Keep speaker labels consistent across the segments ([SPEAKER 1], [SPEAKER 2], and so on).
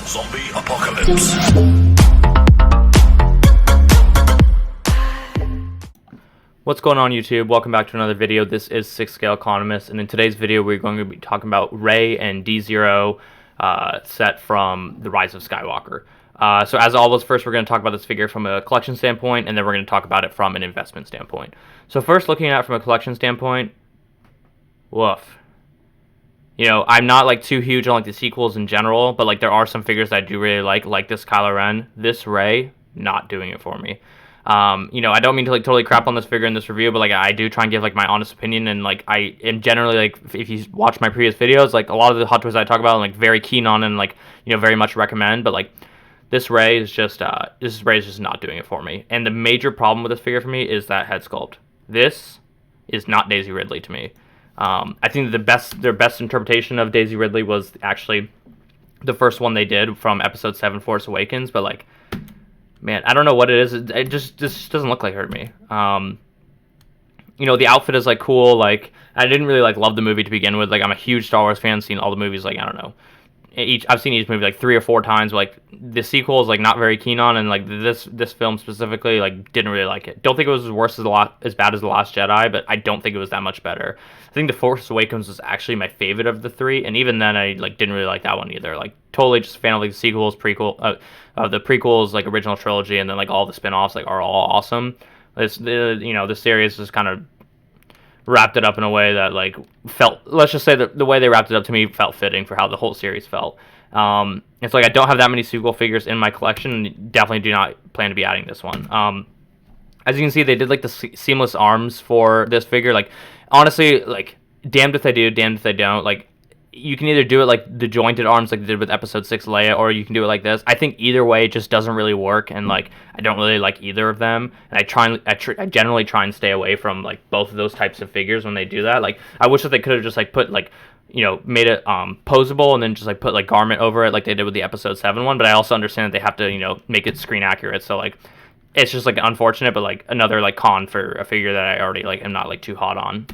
[SPEAKER 1] Zombie apocalypse.
[SPEAKER 2] What's going on, YouTube? Welcome back to another video. This is 6 Scale Economist, and in today's video we're going to be talking about Rey and D-O set from The Rise of Skywalker. So as always, first we're going to talk about this figure from a collection standpoint, and then we're going to talk about it from an investment standpoint. So first, looking at it from a collection standpoint, woof. You know, I'm not like too huge on like the sequels in general, but like there are some figures that I do really like this Kylo Ren. This Rey, not doing it for me. You know, I don't mean to like totally crap on this figure in this review, but like I do try and give like my honest opinion, and like I am generally like, if you watch my previous videos, like a lot of the Hot Toys I talk about, I'm like very keen on and like, you know, very much recommend, but like this Rey is just not doing it for me. And the major problem with this figure for me is that head sculpt. This is not Daisy Ridley to me. I think their best interpretation of Daisy Ridley was actually the first one they did from Episode 7, Force Awakens, but like, man, I don't know what it is. It just doesn't look like her to me. You know, the outfit is like cool. Like, I didn't really like love the movie to begin with. Like, I'm a huge Star Wars fan. Seen all the movies. Like, I don't know. I've seen each movie like 3 or 4 times. But, like, the sequel is like not very keen on, and like this film specifically, like, didn't really like it. Don't think it was as bad as The Last Jedi, but I don't think it was that much better. I think The Force Awakens was actually my favorite of the 3, and even then I like didn't really like that one either. Like, totally just a fan of like the sequels, the prequels, like original trilogy, and then like all the spin-offs like are all awesome. You know, the series just kind of wrapped it up in a way that like felt, let's just say that the way they wrapped it up to me felt fitting for how the whole series felt. It's like I don't have that many sequel figures in my collection, and definitely do not plan to be adding this one. As you can see, they did like the seamless arms for this figure. Like, honestly, like, damned if they do, damned if they don't. Like, you can either do it like the jointed arms like they did with Episode 6 Leia, or you can do it like this. I think either way just doesn't really work, and like I don't really like either of them, and I generally try and stay away from like both of those types of figures when they do that. Like, I wish that they could have just like put like, you know, made it posable and then just like put like garment over it like they did with the Episode 7 one, but I also understand that they have to, you know, make it screen accurate, so like it's just like unfortunate, but like another like con for a figure that I already like am not like too hot on.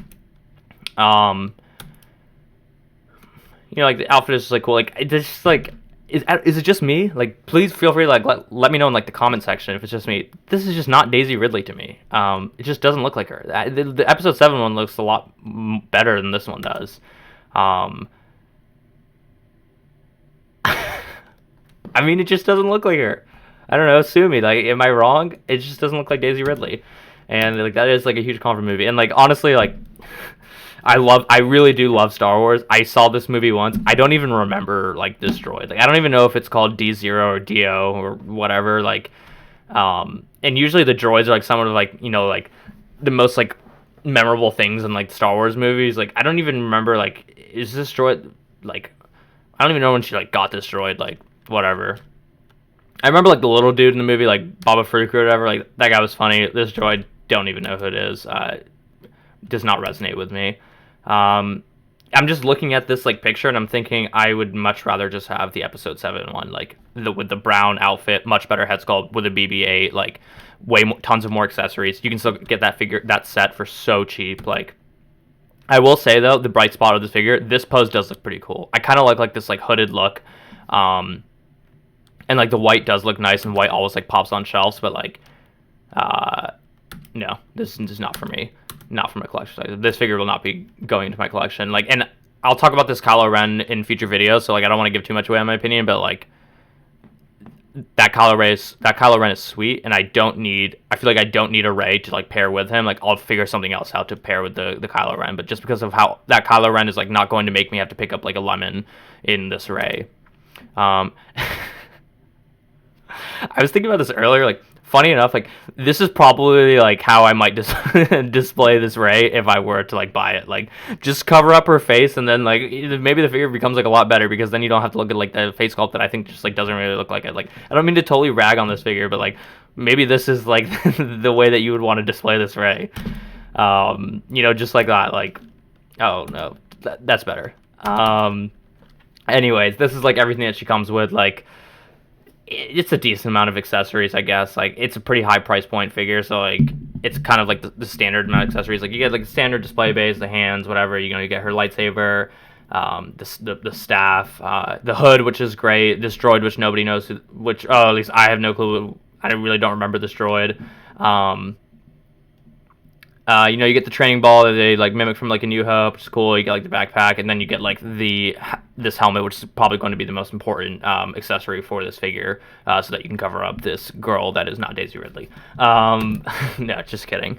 [SPEAKER 2] You know, like the outfit is just like cool. Like, it's just like, is it just me? Like, please feel free to like let me know in like the comment section if it's just me. This is just not Daisy Ridley to me. It just doesn't look like her. The Episode 7 one looks a lot better than this one does. I mean, it just doesn't look like her. I don't know, sue me. Like, am I wrong? It just doesn't look like Daisy Ridley. And like that is like a huge con for the movie. And like, honestly, like, I really do love Star Wars. I saw this movie once. I don't even remember like this droid. Like, I don't even know if it's called D-O or D-O or whatever. Like, and usually the droids are like some of like, you know, like the most like memorable things in like Star Wars movies. Like, I don't even remember, like, is this droid like, I don't even know when she like got this droid. Like, whatever. I remember like the little dude in the movie, like Baba Fruka or whatever. Like, that guy was funny. This droid, don't even know who it is. Does not resonate with me. I'm just looking at this like picture, and I'm thinking I would much rather just have the Episode 7 one, like with the brown outfit, much better head sculpt with a BB-8, like tons of more accessories. You can still get that set for so cheap. Like, I will say though, the bright spot of this figure, this pose does look pretty cool. I kind of like this like hooded look, and like the white does look nice, and white always like pops on shelves, but like, no, this is not for me. Not for my collection. This figure will not be going into my collection. Like, and I'll talk about this Kylo Ren in future videos, so like I don't want to give too much away on my opinion, but like that Kylo Ren is sweet, and I feel like I don't need a Rey to like pair with him. Like, I'll figure something else out to pair with the Kylo Ren, but just because of how that Kylo Ren is like not going to make me have to pick up like a lemon in this Rey. I was thinking about this earlier, like, funny enough, like, this is probably like how I might display this Rey if I were to like buy it. Like, just cover up her face, and then like maybe the figure becomes like a lot better, because then you don't have to look at like the face sculpt that I think just like doesn't really look like it. Like, I don't mean to totally rag on this figure, but like maybe this is like the way that you would want to display this Rey. You know, just like that. Like, oh no, that's better. Anyways, this is like everything that she comes with. Like, it's a decent amount of accessories, I guess. Like, it's a pretty high price point figure, so like it's kind of like the standard amount of accessories. Like, you get like the standard display base, the hands, whatever. You know, you get her lightsaber, the staff, the hood, which is great. This droid, which nobody knows, at least I have no clue. I really don't remember this droid. You get the training ball that they like mimic from like A New Hope, which is cool. You get like the backpack, and then you get like this helmet, which is probably going to be the most important accessory for this figure, so that you can cover up this girl that is not Daisy Ridley. No, just kidding.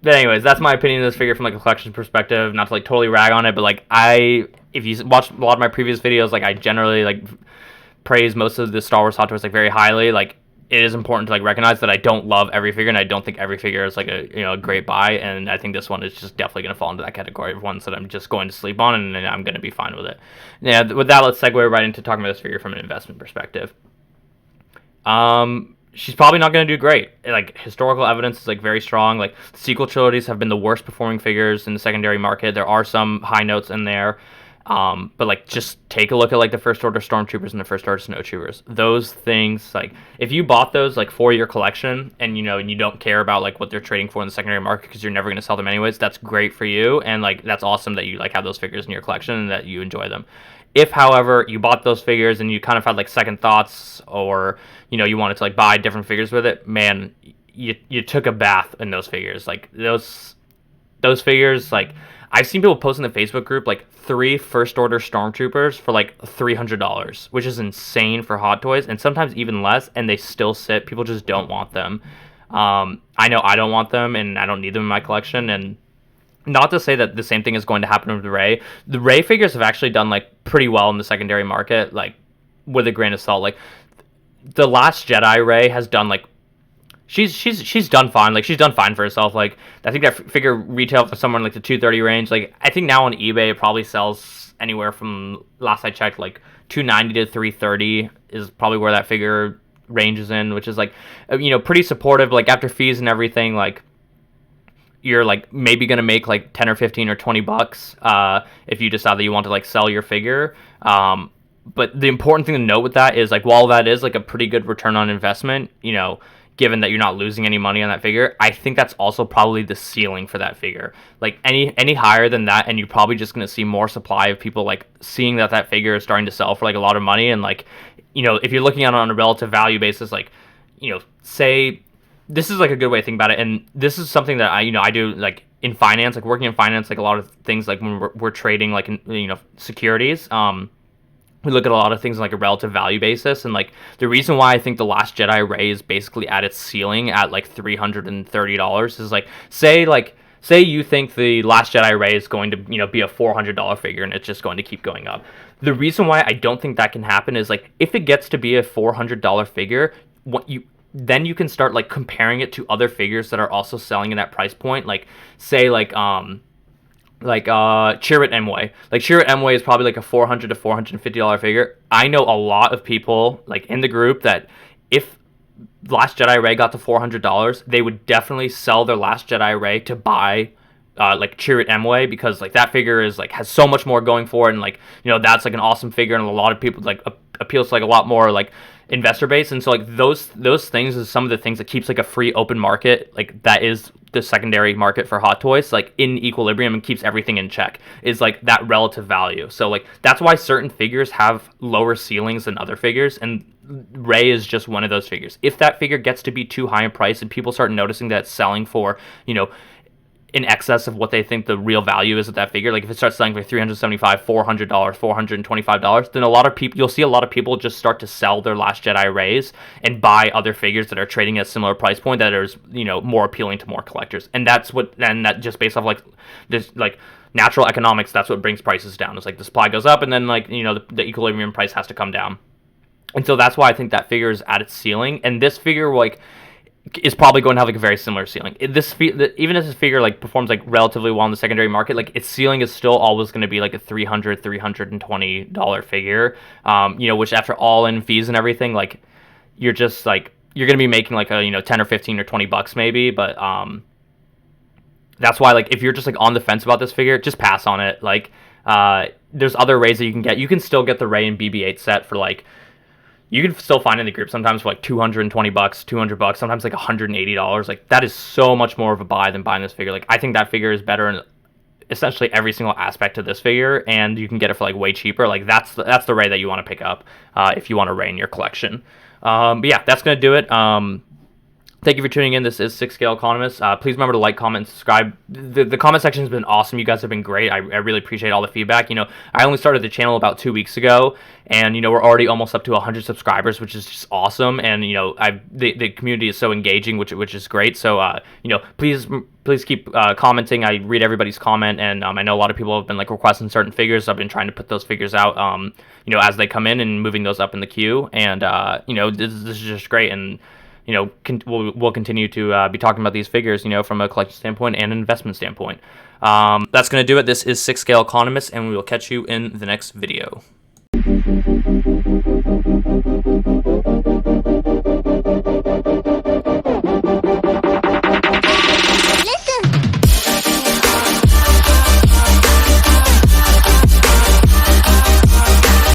[SPEAKER 2] But anyways, that's my opinion of this figure from like a collection perspective. Not to like totally rag on it, but like if you watch a lot of my previous videos, like I generally like praise most of the Star Wars Hot Toys like very highly. Like it is important to like recognize that I don't love every figure, and I don't think every figure is like a great buy. And I think this one is just definitely going to fall into that category of ones that I'm just going to sleep on, and I'm going to be fine with it. Yeah, with that, let's segue right into talking about this figure from an investment perspective. She's probably not going to do great. Like, historical evidence is like very strong. Like, the sequel trilogies have been the worst performing figures in the secondary market. There are some high notes in there. But like, just take a look at like the First Order Stormtroopers and the First Order Snowtroopers. Those things, like, if you bought those like for your collection, and you don't care about like what they're trading for in the secondary market because you're never going to sell them anyways, that's great for you, and like that's awesome that you like have those figures in your collection and that you enjoy them. If, however, you bought those figures and you kind of had like second thoughts, or you wanted to like buy different figures with it, man, you took a bath in those figures. Like those figures, like I've seen people post in the Facebook group like 3 First Order Stormtroopers for like $300, which is insane for Hot Toys, and sometimes even less, and they still sit. People just don't want them. I know I don't want them, and I don't need them in my collection, and not to say that the same thing is going to happen with Rey. The Rey figures have actually done like pretty well in the secondary market, like with a grain of salt. Like the Last Jedi Rey has done like she's done fine. Like she's done fine for herself. Like I think that figure retail for somewhere in like the 230 range. Like I think now on eBay it probably sells anywhere from, last I checked, like 290 to 330 is probably where that figure ranges in, which is like pretty supportive. Like after fees and everything, like you're like maybe gonna make like 10 or 15 or 20 bucks if you decide that you want to like sell your figure. But the important thing to note with that is like, while that is like a pretty good return on investment, given that you're not losing any money on that figure, I think that's also probably the ceiling for that figure. Like any higher than that, and you're probably just gonna see more supply of people like seeing that figure is starting to sell for like a lot of money. And like if you're looking at it on a relative value basis, like say, this is like a good way to think about it, and this is something that I do like in finance, like working in finance, like a lot of things, like when we're trading like securities, we look at a lot of things on like a relative value basis. And like the reason why I think the Last Jedi Rey is basically at its ceiling at like $330 is like, say you think the Last Jedi Rey is going to be a $400 figure, and it's just going to keep going up. The reason why I don't think that can happen is like, if it gets to be a $400 figure, then you can start like comparing it to other figures that are also selling in that price point. Like say Chirrut Emway. Like Chirrut Emway is probably like a $400 to $450 figure. I know a lot of people like in the group that if Last Jedi Rey got to $400, they would definitely sell their Last Jedi Rey to buy like Chirrut Emway, because like that figure is like has so much more going for it, and like that's like an awesome figure, and a lot of people like appeals to like a lot more like investor base. And so like those things is some of the things that keeps like a free open market, like that is the secondary market for Hot Toys, like in equilibrium, and keeps everything in check, is like that relative value. So like that's why certain figures have lower ceilings than other figures, and Rey is just one of those figures. If that figure gets to be too high in price and people start noticing that it's selling for in excess of what they think the real value is of that figure, like if it starts selling for $375, $400, $425, then you'll see a lot of people just start to sell their Last Jedi Reys and buy other figures that are trading at a similar price point that is more appealing to more collectors. And that just based off like this like natural economics, that's what brings prices down. It's like the supply goes up, and then like the equilibrium price has to come down. And so that's why I think that figure is at its ceiling, and this figure like is probably going to have like a very similar ceiling. Even if this figure like performs like relatively well in the secondary market, like its ceiling is still always going to be like a $320 figure, which after all in fees and everything, like you're just like you're going to be making like a 10 or 15 or 20 bucks maybe. But that's why like if you're just like on the fence about this figure, just pass on it. Like there's other Reys that you can get. You can still get the Rey and BB-8 set for like, you can still find in the group sometimes for like $220, $200, sometimes like $180. Like that is so much more of a buy than buying this figure. Like I think that figure is better essentially every single aspect of this figure, and you can get it for like way cheaper. Like that's the Rey that you want to pick up if you want a Rey in your collection. But yeah, that's gonna do it. Thank you for tuning in. This is 6 Scale Economist. Please remember to like, comment, and subscribe. The comment section has been awesome. You guys have been great. I really appreciate all the feedback. I only started the channel about 2 weeks ago, and we're already almost up to 100 subscribers, which is just awesome. And the community is so engaging, which is great. So please keep commenting. I read everybody's comment, and I know a lot of people have been like requesting certain figures. So I've been trying to put those figures out as they come in and moving those up in the queue. And this is just great. And we'll continue to be talking about these figures, from a collection standpoint and an investment standpoint. That's going to do it. This is 6 Scale Economist, and we will catch you in the next video.